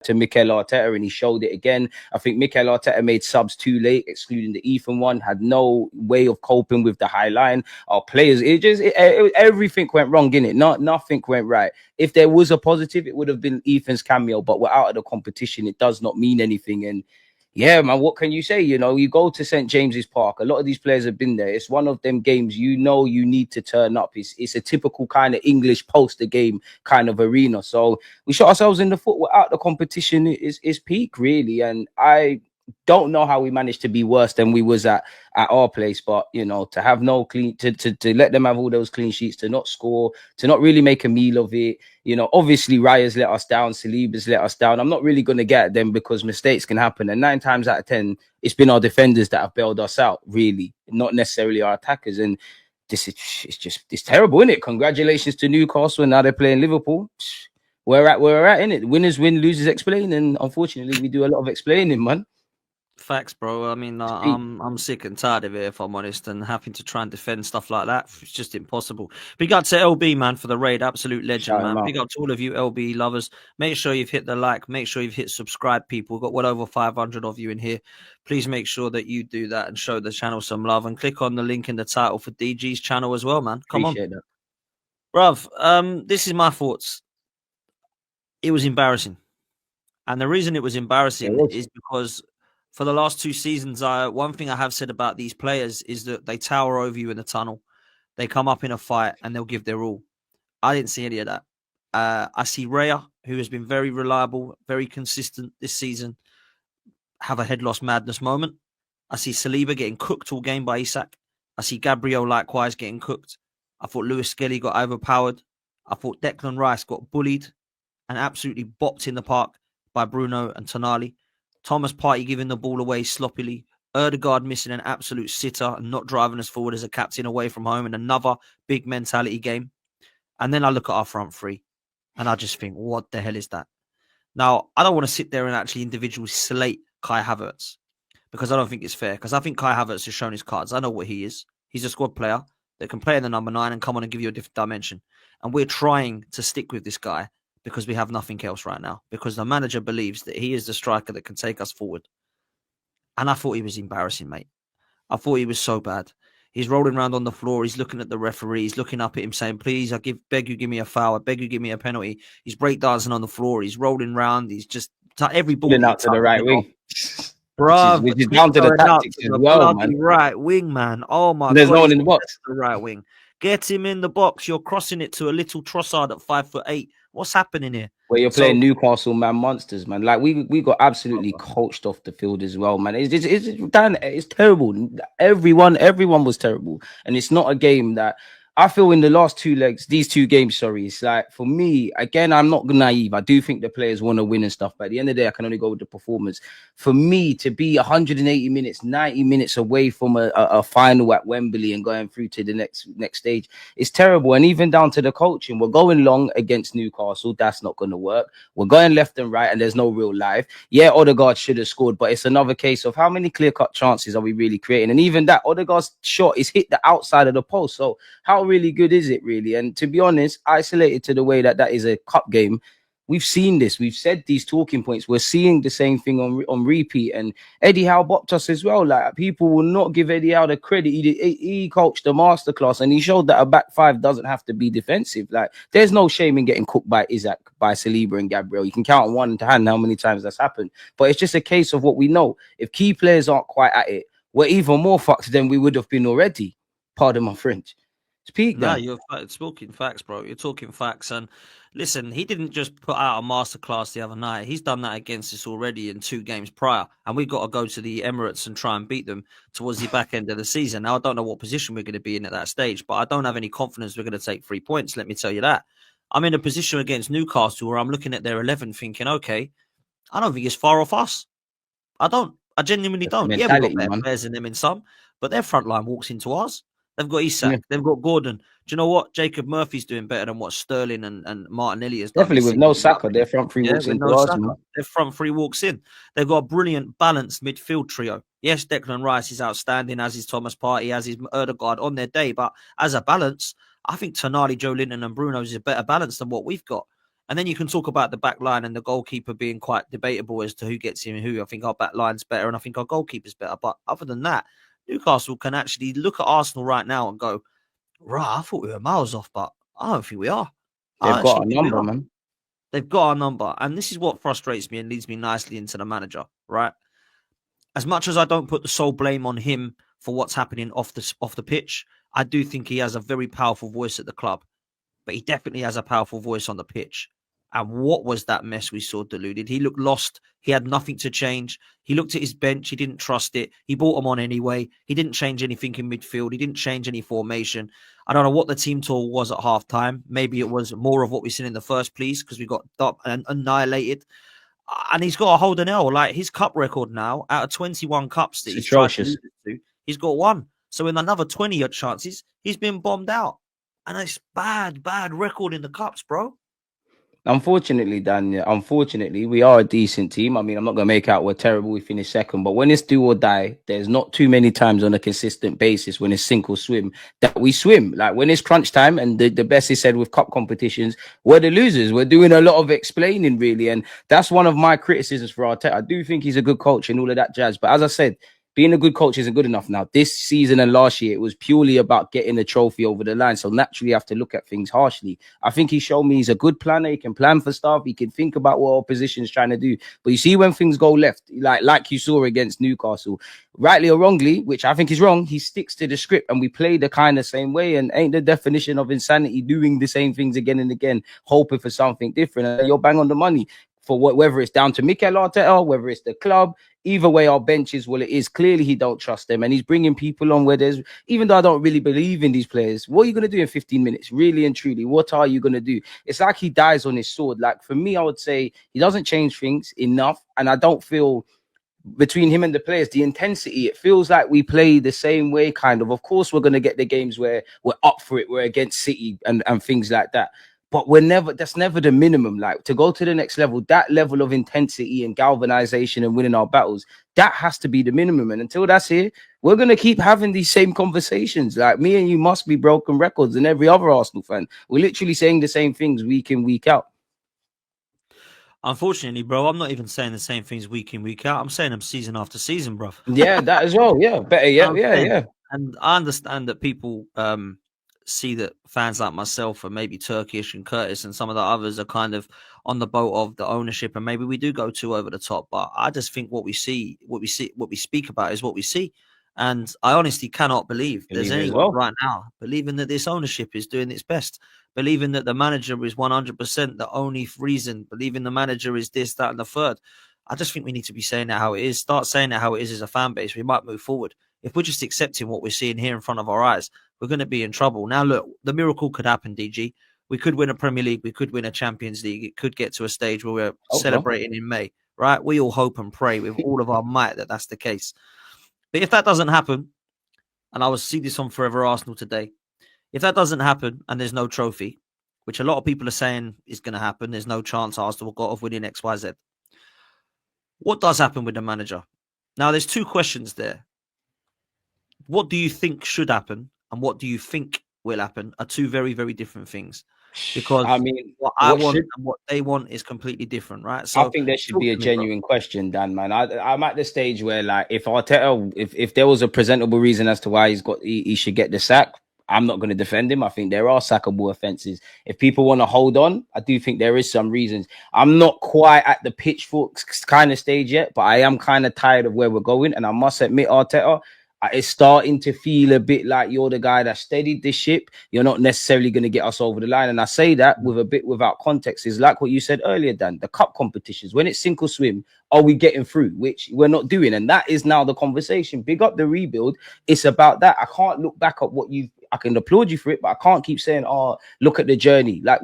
to Mikel Arteta, and he showed it again. I think Mikel Arteta made subs too late, excluding the Ethan one, had no way of coping with the high line. Our players, everything went wrong, innit? Nothing went right. If there was a positive, it would have been Ethan's cameo, but we're out of the competition. It does not mean anything. And yeah, man, what can you say? You know, you go to St. James's Park. A lot of these players have been there. It's one of them games, you know, you need to turn up. It's a typical kind of English poster game kind of arena. So we shot ourselves in the foot. We're out the competition is peak, really. And I don't know how we managed to be worse than we was at our place. But, you know, to have no clean, to let them have all those clean sheets, to not score, to not really make a meal of it. You know, obviously Raya's let us down, Saliba's let us down. I'm not really going to get at them because mistakes can happen. And 9 times out of 10, it's been our defenders that have bailed us out, really, not necessarily our attackers. And it's terrible, isn't it? Congratulations to Newcastle. And now they're playing Liverpool. We're at, innit? Winners win, losers explain. And unfortunately, we do a lot of explaining, man. Facts, bro. I mean, I'm sick and tired of it, if I'm honest, and having to try and defend stuff like that. It's just impossible. Big up to LB, man, for the raid. Absolute legend, man. Big up to all of you LB lovers. Make sure you've hit the like. Make sure you've hit subscribe, people. We've got well over 500 of you in here. Please make sure that you do that and show the channel some love. And click on the link in the title for DG's channel as well, man. Come Appreciate on. Bruv, this is my thoughts. It was embarrassing. And the reason it was embarrassing is because for the last 2 seasons, one thing I have said about these players is that they tower over you in the tunnel. They come up in a fight and they'll give their all. I didn't see any of that. I see Raya, who has been very reliable, very consistent this season, have a head loss madness moment. I see Saliba getting cooked all game by Isak. I see Gabriel likewise getting cooked. I thought Lewis Skelly got overpowered. I thought Declan Rice got bullied and absolutely bopped in the park by Bruno and Tonali. Thomas Partey giving the ball away sloppily. Ødegaard missing an absolute sitter and not driving us forward as a captain away from home in another big mentality game. And then I look at our front three and I just think, what the hell is that? Now, I don't want to sit there and actually individually slate Kai Havertz because I don't think it's fair. Because I think Kai Havertz has shown his cards. I know what he is. He's a squad player that can play in the number 9 and come on and give you a different dimension. And we're trying to stick with this guy because we have nothing else right now. Because the manager believes that he is the striker that can take us forward. And I thought he was embarrassing, mate. I thought he was so bad. He's rolling around on the floor. He's looking at the referee. He's looking up at him saying, please, beg you, give me a foul. I beg you, give me a penalty. He's breakdancing on the floor. He's rolling around. He's just every ball. Out to the right wing. Bro, which is down to the tactics as well, man. Right wing, man. Oh, my God. There's no one in the box. The right wing. Get him in the box. You're crossing it to a little Trossard at 5'8". What's happening here? Well, you're playing Newcastle, man, monsters, man. Like we got absolutely coached off the field as well, man. It's terrible. Everyone was terrible, and it's not a game that I feel in the last 2 legs, these 2 games, sorry, it's like, for me, again, I'm not naive. I do think the players want to win and stuff, but at the end of the day, I can only go with the performance. For me to be 180 minutes, 90 minutes away from a final at Wembley and going through to the next stage, it's terrible. And even down to the coaching, we're going long against Newcastle. That's not going to work. We're going left and right, and there's no real life. Yeah, Ødegaard should have scored, but it's another case of how many clear-cut chances are we really creating? And even that, Ødegaard's shot is hit the outside of the post. So how really good is it, really? And to be honest, isolated to the way that is a cup game, we've seen this. We've said these talking points. We're seeing the same thing on repeat. And Eddie Howe bopped us as well. Like, people will not give Eddie Howe the credit. He coached the masterclass, and he showed that a back 5 doesn't have to be defensive. Like, there's no shame in getting cooked by Isak, by Saliba and Gabriel. You can count on one hand how many times that's happened. But it's just a case of what we know. If key players aren't quite at it, we're even more fucked than we would have been already. Pardon my French. No, you're talking facts, bro. You're talking facts. And listen, he didn't just put out a masterclass the other night. He's done that against us already in 2 games prior. And we've got to go to the Emirates and try and beat them towards the back end of the season. Now, I don't know what position we're going to be in at that stage, but I don't have any confidence we're going to take 3 points. Let me tell you that. I'm in a position against Newcastle where I'm looking at their 11 thinking, okay, I don't think it's far off us. I genuinely don't. Yeah, we've got better players than them in some, but their front line walks into ours. They've got Isak. Yeah. They've got Gordon. Do you know what? Jacob Murphy's doing better than what Sterling and Martinelli has done. Definitely with no Saka. Their front 3 walks in. Their front 3 walks in. They've got a brilliant, balanced midfield trio. Yes, Declan Rice is outstanding, as is Thomas Partey, as is Ødegaard on their day. But as a balance, I think Tonali, Joe Linton and Bruno is a better balance than what we've got. And then you can talk about the back line and the goalkeeper being quite debatable as to who gets him and who. I think our back line's better and I think our goalkeeper's better. But other than that, Newcastle can actually look at Arsenal right now and go, right, I thought we were miles off, but I don't think we are. They've got a number, man. They've got a number. And this is what frustrates me and leads me nicely into the manager, right? As much as I don't put the sole blame on him for what's happening off the pitch, I do think he has a very powerful voice at the club. But he definitely has a powerful voice on the pitch. And what was that mess we saw deluded? He looked lost. He had nothing to change. He looked at his bench. He didn't trust it. He brought them on anyway. He didn't change anything in midfield. He didn't change any formation. I don't know what the team tool was at halftime. Maybe it was more of what we've seen in the first place because we got annihilated. And he's got a hold an L. Like his cup record now, out of 21 cups that he's tried to lose to, he's got one. So in another 20 odd chances, he's been bombed out. And it's bad record in the cups, bro. Unfortunately, Dan, unfortunately, we are a decent team. I mean, I'm not going to make out we're terrible. We finished second. But when it's do or die, there's not too many times on a consistent basis when it's sink or swim that we swim. Like when it's crunch time, and the best is said with cup competitions, we're the losers. We're doing a lot of explaining, really. And that's one of my criticisms for Arteta. I do think he's a good coach and all of that jazz. But as I said, being a good coach isn't good enough now. This season and last year, it was purely about getting a trophy over the line. So naturally, you have to look at things harshly. I think he showed me he's a good planner. He can plan for stuff. He can think about what opposition is trying to do. But you see, when things go left, like you saw against Newcastle, rightly or wrongly, which I think is wrong, he sticks to the script and we play the kind of same way. And ain't the definition of insanity doing the same things again and again, hoping for something different. And you're bang on the money. For whether it's down to Mikel Arteta, whether it's the club, either way, our benches, well, it is clearly he don't trust them, and he's bringing people on where there's, even though I don't really believe in these players, what are you going to do in 15 minutes? Really and truly, what are you going to do? It's like he dies on his sword. Like for me, I would say he doesn't change things enough, and I don't feel between him and the players, the intensity, it feels like we play the same way, kind of. Of course, we're going to get the games where we're up for it, we're against City and things like that. But that's never the minimum. Like to go to the next level, that level of intensity and galvanization and winning our battles, that has to be the minimum. And until that's here, we're going to keep having these same conversations. Like me and you must be broken records and every other Arsenal fan. We're literally saying the same things week in, week out. Unfortunately, bro, I'm not even saying the same things week in, week out. I'm saying them season after season, bro. Yeah, that as well. Yeah, better. Yeah. And I understand that people see that fans like myself and maybe Turkish and Curtis and some of the others are kind of on the boat of the ownership, and maybe we do go too over the top. But I just think what we speak about is what we see. And I honestly cannot believe there's anyone right now believing that this ownership is doing its best, believing that the manager is 100% the only reason, believing the manager is this, that, and the third. I just think we need to be saying it how it is. Start saying it how it is as a fan base. We might move forward. If we're just accepting what we're seeing here in front of our eyes, we're going to be in trouble. Now, look, the miracle could happen, DG. We could win a Premier League. We could win a Champions League. It could get to a stage where we're celebrating in May, right? We all hope and pray with all of our might that that's the case. But if that doesn't happen, and I will see this on Forever Arsenal today, if that doesn't happen and there's no trophy, which a lot of people are saying is going to happen, there's no chance Arsenal got of winning XYZ. What does happen with the manager? Now, there's two questions there. What do you think should happen and what do you think will happen are two very, very different things. Because I mean, what I want and what they want is completely different, right? So I think there should be a genuine question, Dan, man. I'm at the stage where, like, if Arteta, if there was a presentable reason as to why he should get the sack, I'm not going to defend him. I think there are sackable offences. If people want to hold on, I do think there is some reasons. I'm not quite at the pitchforks kind of stage yet, but I am kind of tired of where we're going. And I must admit, Arteta, it's starting to feel a bit like you're the guy that steadied the ship. You're not necessarily going to get us over the line. And I say that with a bit without context. Is like what you said earlier, Dan, the cup competitions, when it's sink or swim, are we getting through? Which we're not doing. And that is now the conversation. Big up the rebuild. It's about that. I can't look back at what I can applaud you for it, but I can't keep saying, oh, look at the journey. Like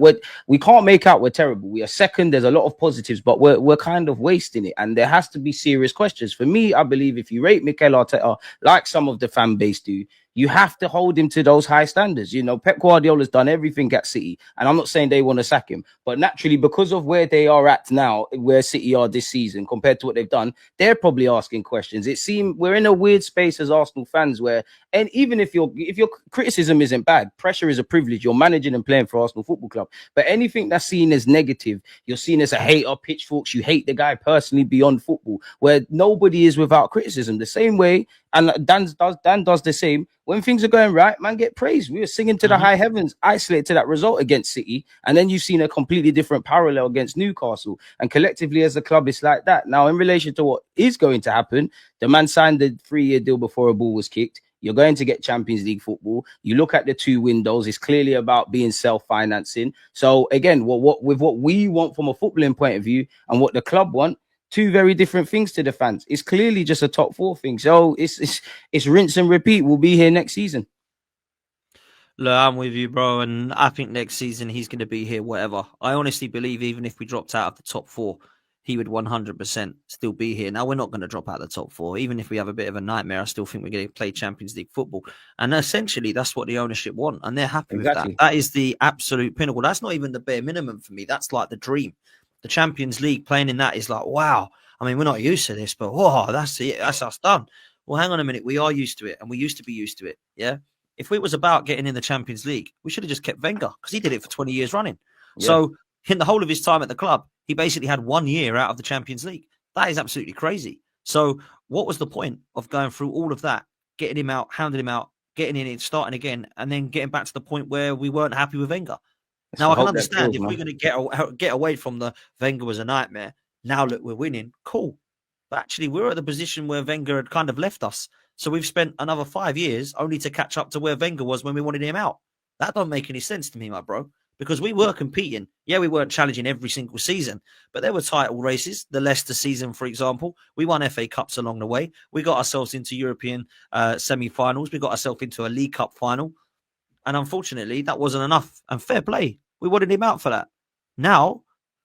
we can't make out we're terrible. We are second. There's a lot of positives, but we're kind of wasting it. And there has to be serious questions. For me, I believe if you rate Mikel Arteta, like some of the fan base do, You have to hold him to those high standards. You know, Pep Guardiola's done everything at City, and I'm not saying they want to sack him, but naturally, because of where they are at now, where City are this season compared to what they've done, they're probably asking questions. It seems we're in a weird space as Arsenal fans where, and even if your criticism isn't bad, pressure is a privilege. You're managing and playing for Arsenal Football Club, but anything that's seen as negative, you're seen as a hater, pitchforks. You hate the guy personally beyond football, where nobody is without criticism. The same way, and Dan does the same. When things are going right, man, get praised. We were singing to the high heavens, isolated to that result against City, and then you've seen a completely different parallel against Newcastle. And collectively, as a club, it's like that. Now, in relation to what is going to happen, the man signed the 3-year deal before a ball was kicked. You're going to get Champions League football. You look at the 2 windows, it's clearly about being self-financing. So again, what we want from a footballing point of view and what the club want, 2 very different things to the fans. It's clearly just a top 4 thing. So it's rinse and repeat. We'll be here next season. Look, I'm with you, bro. And I think next season he's going to be here, whatever. I honestly believe even if we dropped out of the top 4, he would 100% still be here. Now, we're not going to drop out of the top 4. Even if we have a bit of a nightmare, I still think we're going to play Champions League football. And essentially, that's what the ownership want. And they're happy with that. That is the absolute pinnacle. That's not even the bare minimum for me. That's like the dream. The Champions League, playing in that is like, wow. I mean, we're not used to this, but whoa, that's it. That's us done. Well, hang on a minute. We are used to it, and we used to be used to it. Yeah. If it was about getting in the Champions League, we should have just kept Wenger because he did it for 20 years running. Yeah. So in the whole of his time at the club, he basically had 1 year out of the Champions League. That is absolutely crazy. So what was the point of going through all of that, getting him out, hounding him out, getting in it, starting again, and then getting back to the point where we weren't happy with Wenger? Now, I can understand if we're going to get away from the Wenger was a nightmare. Now, look, we're winning. Cool. But actually, we're at the position where Wenger had kind of left us. So we've spent another 5 years only to catch up to where Wenger was when we wanted him out. That don't make any sense to me, my bro, because we were competing. Yeah, we weren't challenging every single season, but there were title races. The Leicester season, for example, we won FA Cups along the way. We got ourselves into European semi-finals. We got ourselves into a League Cup final. And unfortunately, that wasn't enough. And fair play. We wanted him out for that. Now,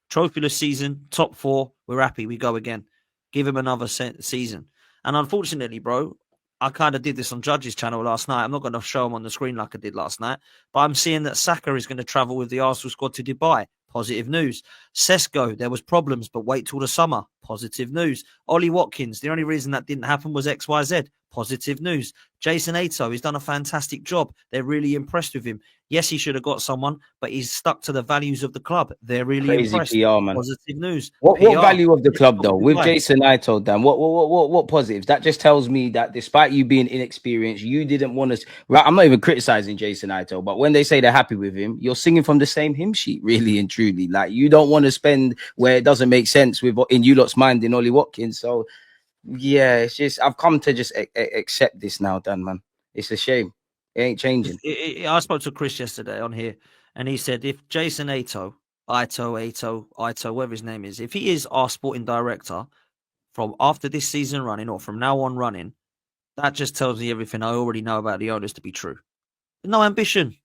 trophyless season, top 4, we're happy. We go again. Give him another season. And unfortunately, bro, I kind of did this on Judge's channel last night. I'm not going to show him on the screen like I did last night, but I'm seeing that Saka is going to travel with the Arsenal squad to Dubai. Positive news. Sesko, there was problems, but wait till the summer. Positive news. Ollie Watkins, the only reason that didn't happen was XYZ. Positive news. Jason Ato, he's done a fantastic job. They're really impressed with him. Yes, he should have got someone, but he's stuck to the values of the club. They're really crazy impressed. PR, man. Positive news. What value of the club though? With Jason Ito, Dan, what positives? That just tells me that despite you being inexperienced, you didn't want to. Right, I'm not even criticizing Jason Ito, but when they say they're happy with him, you're singing from the same hymn sheet, really and truly. Like you don't want to spend where it doesn't make sense with in you lot's mind in Ollie Watkins. So yeah, it's just I've come to just accept this now, Dan. Man, it's a shame. It ain't changing. I spoke to Chris yesterday on here, and he said if Jason Ito, whatever his name is, if he is our sporting director from after this season running or from now on running, that just tells me everything I already know about the owners to be true. No ambition.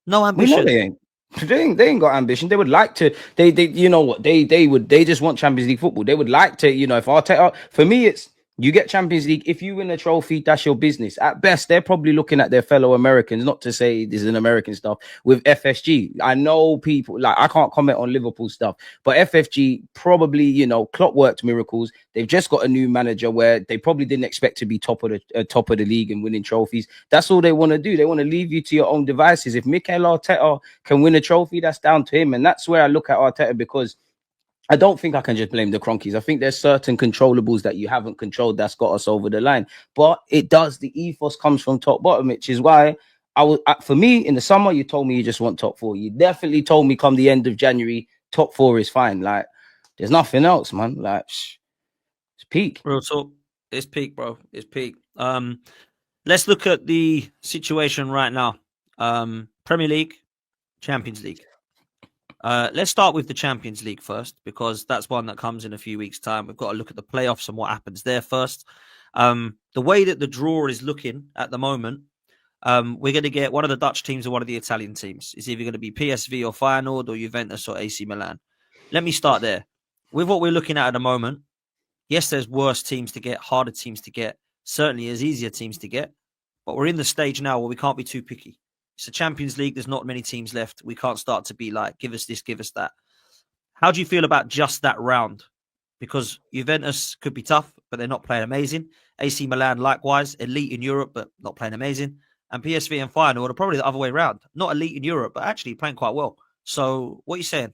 No ambition. We know they ain't. They ain't got ambition. They would like to. They you know what? They just want Champions League football. They would like to. You know, if Arteta, for me, it's you get Champions League. If you win a trophy, that's your business. At best, they're probably looking at their fellow Americans. Not to say this is an American stuff with FSG. I know people like I can't comment on Liverpool stuff, but FFG probably Klopp worked miracles. They've just got a new manager where they probably didn't expect to be top of the league and winning trophies. That's all they want to do. They want to leave you to your own devices. If Mikel Arteta can win a trophy, that's down to him, and that's where I look at Arteta because I don't think I can just blame the Cronkies. I think there's certain controllables that you haven't controlled that's got us over the line. But it does. The ethos comes from top bottom, which is why for me, in the summer, you told me you just want top 4. You definitely told me come the end of January, top 4 is fine. Like, there's nothing else, man. Like, it's peak. Real talk. It's peak, bro. It's peak. Let's look at the situation right now. Premier League, Champions League. Let's start with the Champions League first, because that's one that comes in a few weeks' time. We've got to look at the playoffs and what happens there first. The way that the draw is looking at the moment, we're going to get one of the Dutch teams or one of the Italian teams. It's either going to be PSV or Feyenoord or Juventus or AC Milan. Let me start there. With what we're looking at the moment, yes, there's worse teams to get, harder teams to get. Certainly there's easier teams to get. but we're in the stage now where we can't be too picky. It's the Champions League. There's not many teams left. We can't start to be like, give us this, give us that. How do you feel about just that round? Because Juventus could be tough, but they're not playing amazing. AC Milan, likewise, elite in Europe, but not playing amazing. And PSV and Feyenoord are probably the other way around. Not elite in Europe, but actually playing quite well. So what are you saying?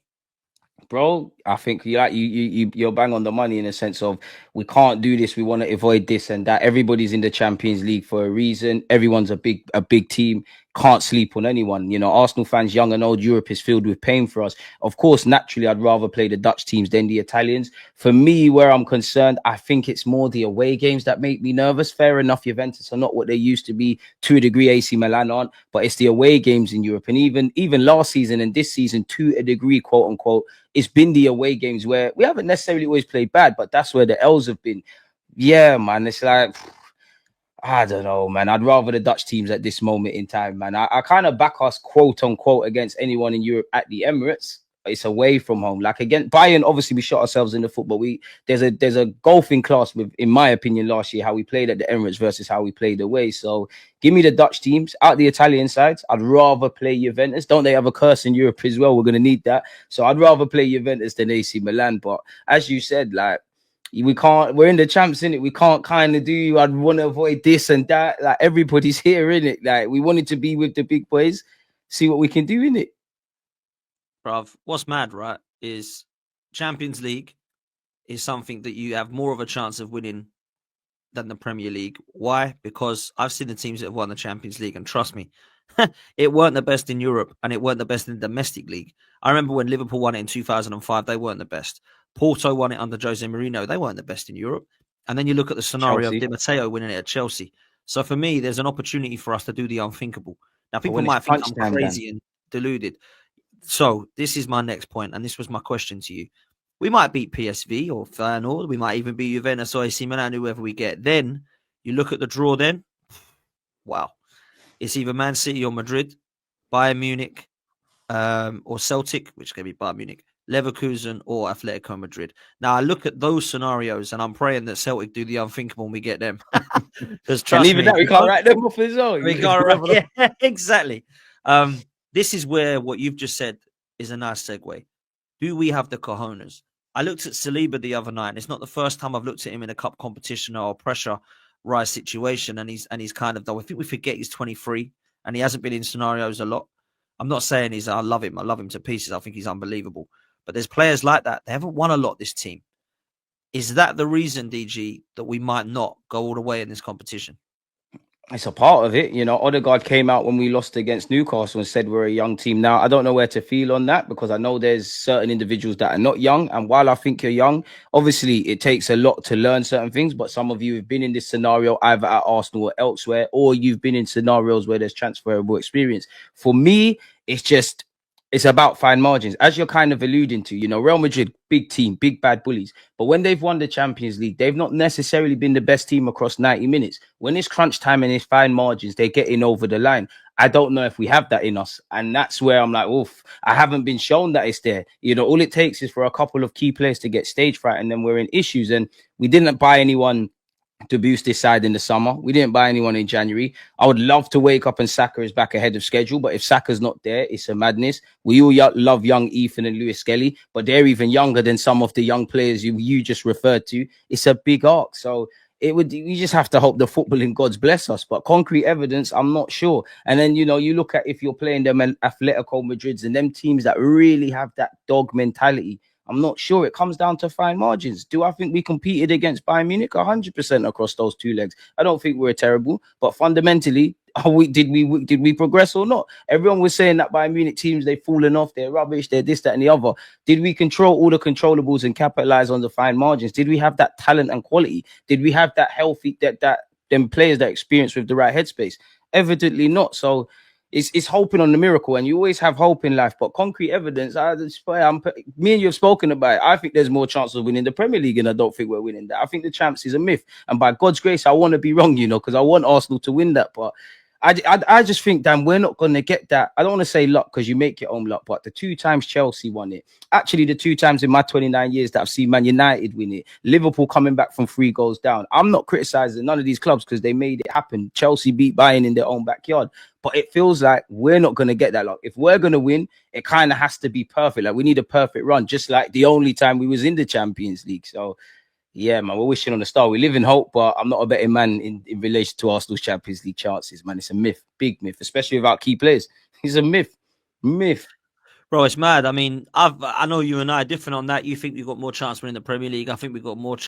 Bro, I think you're bang on the money in the sense of we can't do this. We want to avoid this and that. Everybody's in the Champions League for a reason. Everyone's a big team. Can't sleep on anyone. You know, Arsenal fans, young and old, Europe is filled with pain for us. Of course, naturally, I'd rather play the Dutch teams than the Italians. For me, where I'm concerned, I think it's more the away games that make me nervous. Fair enough, Juventus are not what they used to be. To a degree, AC Milan aren't, but it's the away games in Europe. And even last season and this season, to a degree, quote unquote, it's been the away games where we haven't necessarily always played bad, but that's where the L's have been. Yeah, man, it's like, I don't know, man. I'd rather the Dutch teams at this moment in time, man. I kind of back us, quote unquote, against anyone in Europe at the Emirates. It's away from home. Like again, Bayern, obviously we shot ourselves in the foot, but there's a golfing class with, in my opinion, last year how we played at the Emirates versus how we played away. So give me the Dutch teams out the Italian sides. I'd rather play Juventus. Don't they have a curse in Europe as well? We're gonna need that. So I'd rather play Juventus than AC Milan. But as you said, like, we're in the champs, in it. We can't kind of do, I'd want to avoid this and that. Like everybody's here, in it. Like we wanted to be with the big boys, see what we can do in it. Bruv, what's mad, right, is Champions League is something that you have more of a chance of winning than the Premier League. Why? Because I've seen the teams that have won the Champions League, and trust me, it weren't the best in Europe, and it weren't the best in the domestic league. I remember when Liverpool won it in 2005, they weren't the best. Porto won it under Jose Mourinho, they weren't the best in Europe. And then you look at the scenario of Di Matteo winning it at Chelsea. So for me, there's an opportunity for us to do the unthinkable. Now, people might think I'm crazy and deluded. So this is my next point, and this was my question to you. We might beat PSV or Feyenoord. We might even beat Juventus or AC Milan, whoever we get. Then you look at the draw then. Wow. It's either Man City or Madrid, Bayern Munich, or Celtic, which can be Bayern Munich, Leverkusen or Atletico Madrid. Now, I look at those scenarios, and I'm praying that Celtic do the unthinkable and we get them. Because trust me, that, we can't write them off as well. We can't, yeah, exactly. This is where what you've just said is a nice segue. Do we have the cojones? I looked at Saliba the other night, and it's not the first time I've looked at him in a cup competition or a pressure rise situation, and he's kind of, though I think we forget he's 23 and he hasn't been in scenarios a lot. I'm not saying I love him to pieces. I think he's unbelievable. But there's players like that. They haven't won a lot, this team. Is that the reason, DG, that we might not go all the way in this competition? It's a part of it. You know, Odegaard came out when we lost against Newcastle and said we're a young team. Now, I don't know where to feel on that, because I know there's certain individuals that are not young. And while I think you're young, obviously it takes a lot to learn certain things. But some of you have been in this scenario either at Arsenal or elsewhere, or you've been in scenarios where there's transferable experience. For me, it's about fine margins, as you're kind of alluding to. You know, Real Madrid, big team, big bad bullies. But when they've won the Champions League, they've not necessarily been the best team across 90 minutes. When it's crunch time and it's fine margins, they're getting over the line. I don't know if we have that in us. And that's where I'm like, oof, I haven't been shown that it's there. You know, all it takes is for a couple of key players to get stage fright, and then we're in issues. And we didn't buy anyone to boost this side in the summer. We didn't buy anyone in January. I would love to wake up and Saka is back ahead of schedule, but if Saka's not there, it's a madness. We all love young Ethan and Lewis Skelly, but they're even younger than some of the young players you just referred to. It's a big arc. So we just have to hope the footballing gods bless us. But concrete evidence, I'm not sure. And then, you know, you look at if you're playing them Atletico Madrids and them teams that really have that dog mentality, I'm not sure. It comes down to fine margins. Do I think we competed against Bayern Munich 100% across those two legs? I don't think we're terrible, but fundamentally, did we progress or not? Everyone was saying that Bayern Munich teams, they've fallen off, they're rubbish, they're this, that, and the other. Did we control all the controllables and capitalize on the fine margins? Did we have that talent and quality? Did we have that healthy, them players that experience with the right headspace? Evidently not. So it's hoping on the miracle, and you always have hope in life, but concrete evidence, me and you have spoken about it. I think there's more chance of winning the Premier League, and I don't think we're winning that. I think the champs is a myth, and by God's grace, I want to be wrong, you know, because I want Arsenal to win that, but I just think, Dan, we're not going to get that. I don't want to say luck because you make your own luck, but the 2 times Chelsea won it, actually the 2 times in my 29 years that I've seen Man United win it, Liverpool coming back from 3 goals down. I'm not criticizing none of these clubs because they made it happen. Chelsea beat Bayern in their own backyard, but it feels like we're not going to get that luck. If we're going to win, it kind of has to be perfect. Like we need a perfect run, just like the only time we was in the Champions League. So yeah, man, we're wishing on a star. We live in hope, but I'm not a betting man in relation to Arsenal's Champions League chances, man. It's a myth, big myth, especially without key players. It's a myth. Bro, it's mad. I mean, I know you and I are different on that. You think we've got more chance winning the Premier League. I think we've got more